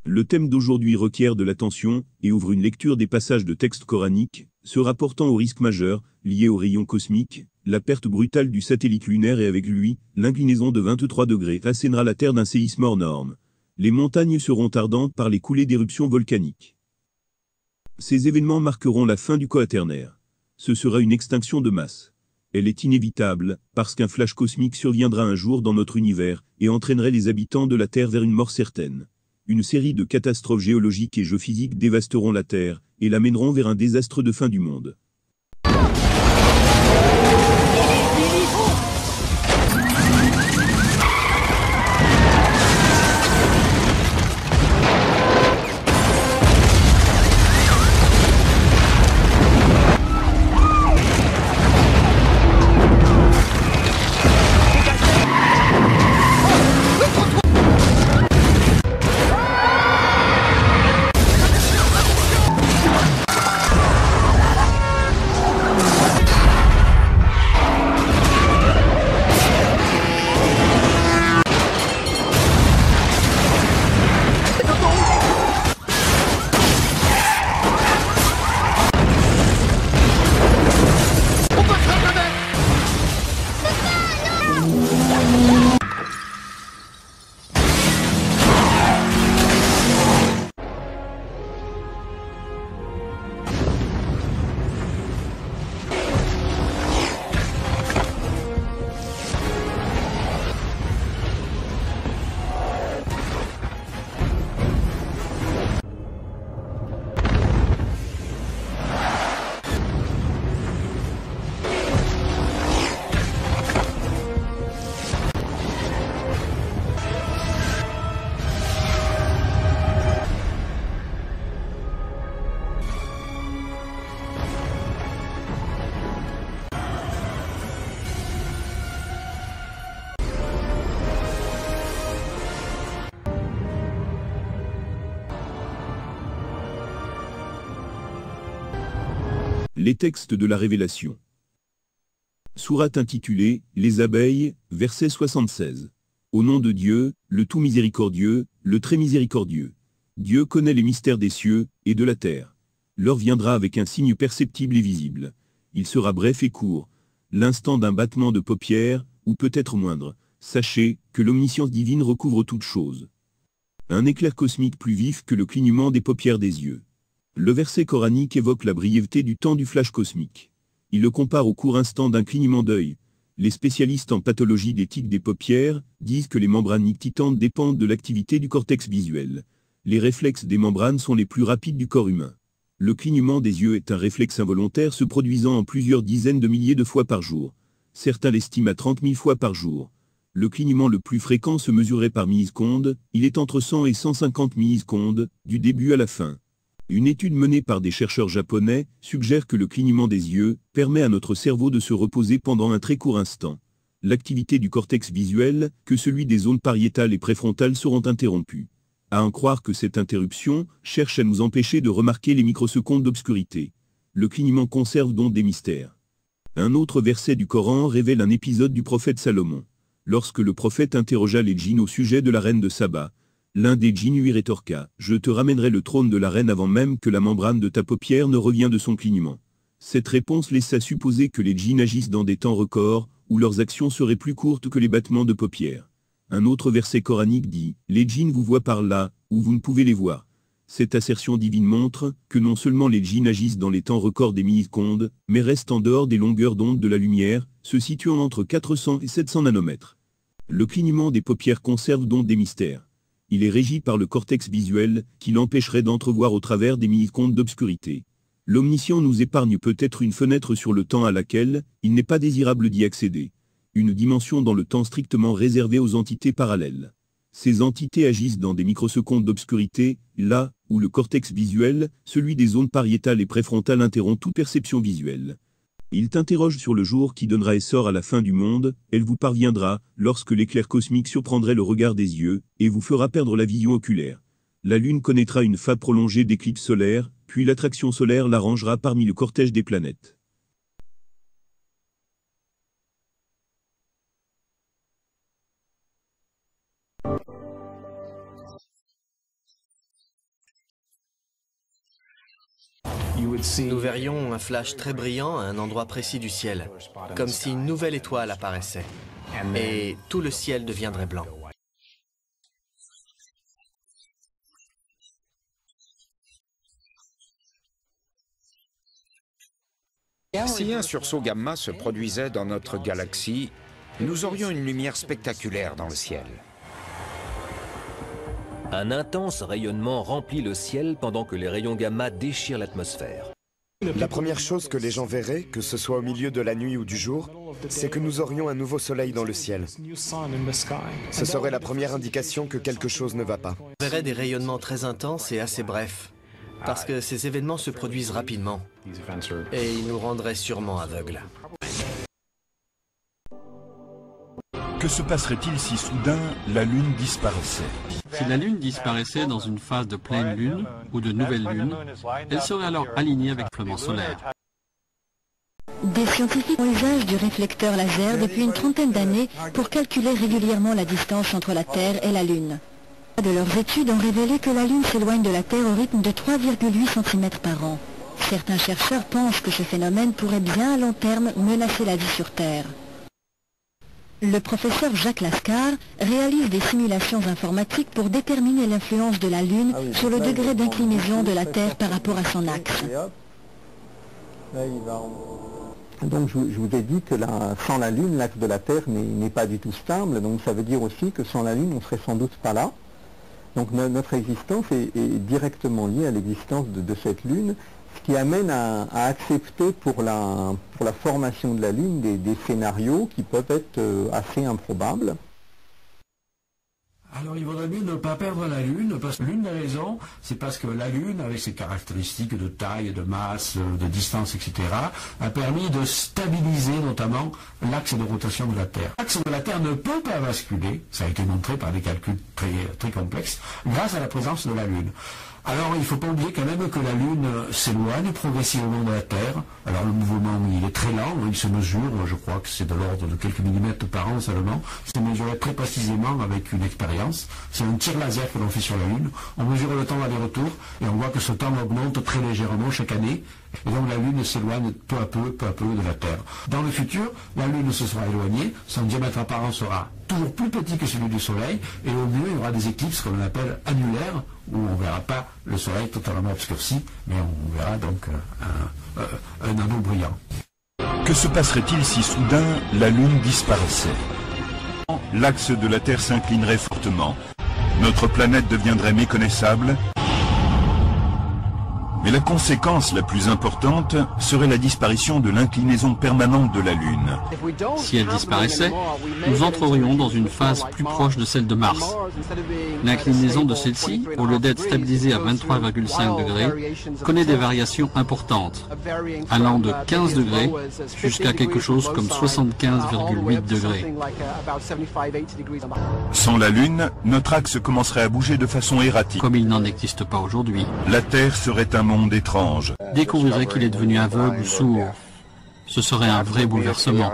Le thème d'aujourd'hui requiert de l'attention et ouvre une lecture des passages de textes coraniques, se rapportant aux risques majeurs liés aux rayons cosmiques, la perte brutale du satellite lunaire et avec lui, l'inclinaison de 23 degrés assénera la Terre d'un séisme hors norme. Les montagnes seront ardentes par les coulées d'éruptions volcaniques. Ces événements marqueront la fin du Quaternaire. Ce sera une extinction de masse. Elle est inévitable, parce qu'un flash cosmique surviendra un jour dans notre univers et entraînerait les habitants de la Terre vers une mort certaine. Une série de catastrophes géologiques et géophysiques dévasteront la Terre et l'amèneront vers un désastre de fin du monde. Les textes de la Révélation. Sourate intitulée « Les abeilles », verset 76. Au nom de Dieu, le tout miséricordieux, le très miséricordieux. Dieu connaît les mystères des cieux et de la terre. L'heure viendra avec un signe perceptible et visible. Il sera bref et court, l'instant d'un battement de paupières, ou peut-être moindre. Sachez que l'omniscience divine recouvre toutes choses. Un éclair cosmique plus vif que le clignement des paupières des yeux. Le verset coranique évoque la brièveté du temps du flash cosmique. Il le compare au court instant d'un clignement d'œil. Les spécialistes en pathologie d'éthique des paupières disent que les membranes nictitantes dépendent de l'activité du cortex visuel. Les réflexes des membranes sont les plus rapides du corps humain. Le clignement des yeux est un réflexe involontaire se produisant en plusieurs dizaines de milliers de fois par jour. Certains l'estiment à 30 000 fois par jour. Le clignement le plus fréquent se mesurait par millisecondes, il est entre 100 et 150 millisecondes, du début à la fin. Une étude menée par des chercheurs japonais suggère que le clignement des yeux permet à notre cerveau de se reposer pendant un très court instant. L'activité du cortex visuel, que celui des zones pariétales et préfrontales seront interrompues. À en croire que cette interruption cherche à nous empêcher de remarquer les microsecondes d'obscurité. Le clignement conserve donc des mystères. Un autre verset du Coran révèle un épisode du prophète Salomon. Lorsque le prophète interrogea les djinns au sujet de la reine de Saba, l'un des djinns lui rétorqua « Je te ramènerai le trône de la reine avant même que la membrane de ta paupière ne revienne de son clignement. » Cette réponse laissa supposer que les djinns agissent dans des temps records, où leurs actions seraient plus courtes que les battements de paupières. Un autre verset coranique dit « Les djinns vous voient par là, où vous ne pouvez les voir. » Cette assertion divine montre que non seulement les djinns agissent dans les temps records des millisecondes, mais restent en dehors des longueurs d'onde de la lumière, se situant entre 400 et 700 nanomètres. Le clignement des paupières conserve donc des mystères. Il est régi par le cortex visuel, qui l'empêcherait d'entrevoir au travers des millisecondes d'obscurité. L'omniscient nous épargne peut-être une fenêtre sur le temps à laquelle il n'est pas désirable d'y accéder. Une dimension dans le temps strictement réservée aux entités parallèles. Ces entités agissent dans des microsecondes d'obscurité, là où le cortex visuel, celui des zones pariétales et préfrontales interrompt toute perception visuelle. Il t'interroge sur le jour qui donnera essor à la fin du monde, elle vous parviendra, lorsque l'éclair cosmique surprendrait le regard des yeux, et vous fera perdre la vision oculaire. La Lune connaîtra une phase prolongée d'éclipse solaire, puis l'attraction solaire la rangera parmi le cortège des planètes. Nous verrions un flash très brillant à un endroit précis du ciel, comme si une nouvelle étoile apparaissait, et tout le ciel deviendrait blanc. Si un sursaut gamma se produisait dans notre galaxie, nous aurions une lumière spectaculaire dans le ciel. Un intense rayonnement remplit le ciel pendant que les rayons gamma déchirent l'atmosphère. La première chose que les gens verraient, que ce soit au milieu de la nuit ou du jour, c'est que nous aurions un nouveau soleil dans le ciel. Ce serait la première indication que quelque chose ne va pas. On verrait des rayonnements très intenses et assez brefs, parce que ces événements se produisent rapidement, et ils nous rendraient sûrement aveugles. Que se passerait-il si soudain la Lune disparaissait? Si la Lune disparaissait dans une phase de pleine Lune ou de nouvelle Lune, elle serait alors alignée avec le flottement solaire. Des scientifiques font usage du réflecteur laser depuis une trentaine d'années pour calculer régulièrement la distance entre la Terre et la Lune. De leurs études ont révélé que la Lune s'éloigne de la Terre au rythme de 3,8 cm par an. Certains chercheurs pensent que ce phénomène pourrait bien à long terme menacer la vie sur Terre. Le professeur Jacques Lascar réalise des simulations informatiques pour déterminer l'influence de la Lune sur le degré d'inclinaison de la Terre par rapport à son axe. Donc je vous ai dit que sans la Lune, l'axe de la Terre n'est pas du tout stable, donc ça veut dire aussi que sans la Lune, on ne serait sans doute pas là. Donc notre existence est directement liée à l'existence de cette Lune, ce qui amène à accepter pour la formation de la Lune des scénarios qui peuvent être assez improbables. Alors il vaudrait mieux ne pas perdre la Lune, parce que l'une des raisons, c'est parce que la Lune, avec ses caractéristiques de taille, de masse, de distance, etc., a permis de stabiliser notamment l'axe de rotation de la Terre. L'axe de la Terre ne peut pas basculer, ça a été montré par des calculs très complexes, grâce à la présence de la Lune. Alors il ne faut pas oublier quand même que la Lune s'éloigne progressivement de la Terre. Alors le mouvement, il est très lent, il se mesure, je crois que c'est de l'ordre de quelques millimètres par an seulement. C'est mesuré très précisément avec une expérience. C'est un tir laser que l'on fait sur la Lune. On mesure le temps d'aller-retour et on voit que ce temps augmente très légèrement chaque année. Et donc la Lune s'éloigne peu à peu de la Terre. Dans le futur, la Lune se sera éloignée, son diamètre apparent sera toujours plus petit que celui du Soleil, et au mieux il y aura des éclipses qu'on appelle annulaires, où on ne verra pas le Soleil totalement obscurci, mais on verra donc un anneau brillant. Que se passerait-il si soudain la Lune disparaissait? L'axe de la Terre s'inclinerait fortement. Notre planète deviendrait méconnaissable. Mais la conséquence la plus importante serait la disparition de l'inclinaison permanente de la Lune. Si elle disparaissait, nous entrerions dans une phase plus proche de celle de Mars. L'inclinaison de celle-ci, au lieu d'être stabilisée à 23,5 degrés, connaît des variations importantes, allant de 15 degrés jusqu'à quelque chose comme 75,8 degrés. Sans la Lune, notre axe commencerait à bouger de façon erratique. Comme il n'en existe pas aujourd'hui. La Terre serait un monde étrange. Découvrirait qu'il est devenu aveugle ou sourd. Ce serait un vrai bouleversement.